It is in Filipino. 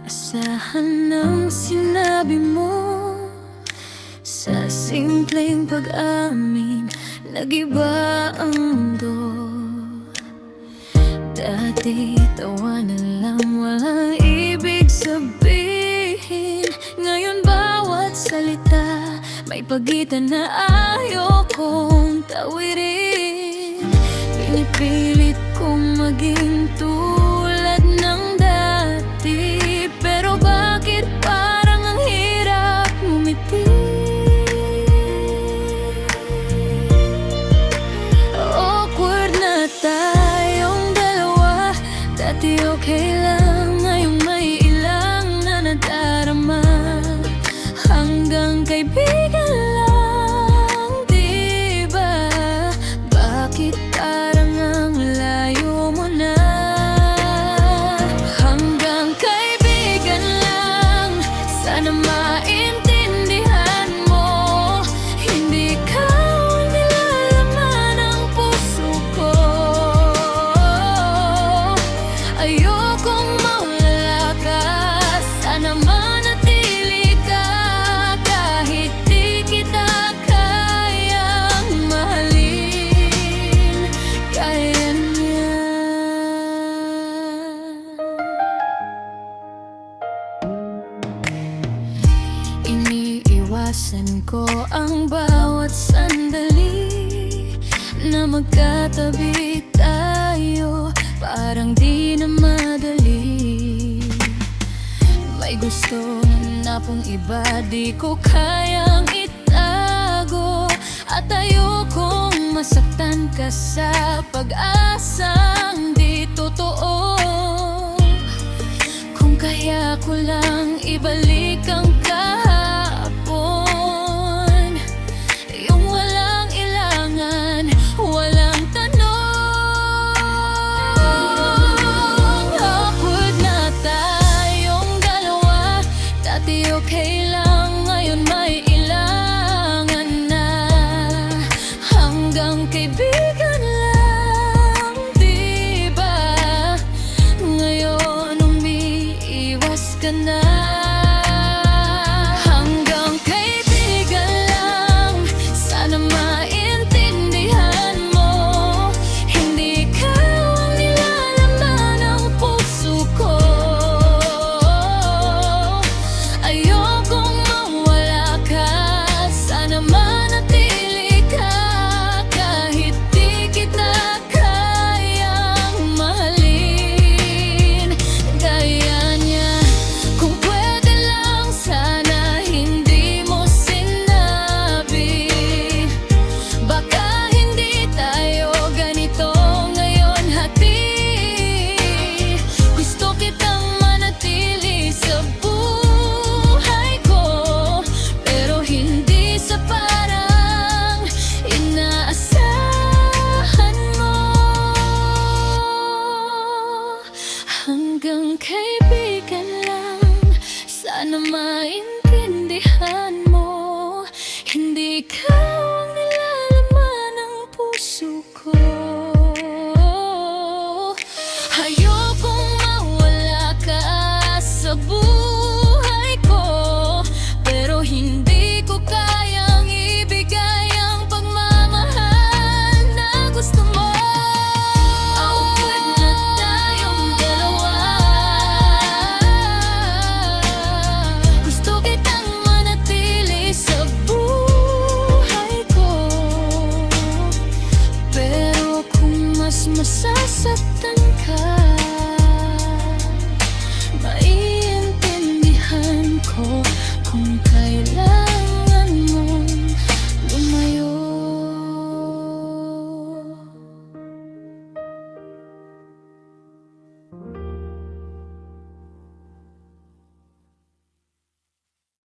inaasahan ng sinabi mo. Sa simpleng pag-amin, nag-iba ang mundo. Dati tawanan lang, walang ibig sabihin. Ngayon bawat salita may pagitan na ayokong tawirin. Pinipilit kong maging tulad ng dati, pero bakit parang ang hirap ngumiti? Awkward na tayong dalawa. Dati okay lang, ngayong may ilang na nadarama. Hanggang kaibigan lang, di ba? Bakit parang ang layo mo na? Hanggang kaibigan lang, sana maintindihan mo. Hindi ka ang nilalaman ng puso ko. Ayokong mawala ka, sana manatili ka. Kahit di kita kayang mahalin, kaya niya. Iniiwasan ko ang bawat sandali na magkatabi tayo, parang di na madali. May gusto na pong iba, di ko kayang itago. At ayokong masaktan ka sa pag-asang di totoo. Kung kaya ko lang ibalik ang kahapon, yung walang ilangan, walang tanong. Awkward na tayong dalawa. Dati okay lang, ngayon may ilangan na. Hanggang kaibigan lang, di ba? Ngayon umiiwas ka na. Hanggang kaibigan lang, sana maintindihan mo. Hindi ka ang nilalaman ng puso ko. Ayokong mawala ka, sana manatili ka. Kahit di kita kayang mahalin, gaya niya. Kung pwede lang, sana hindi mo sinabi. Baka hindi tayo ganito ngayon, hati. Gusto kitang manatili sa buhay ko, pero hindi sa parang inaasahan mo. Hanggang kaibigan lang, sana maintindihan mo. Hindi ka ang nilalaman ng puso ko. Ayokong mawala ka sa buhay ko, pero hindi ko kayang ibigay ang pagmamahal na gusto mo. Awkward na tayong dalawa. Gusto kitang manatili sa buhay ko, pero kung mas masasaktan ka,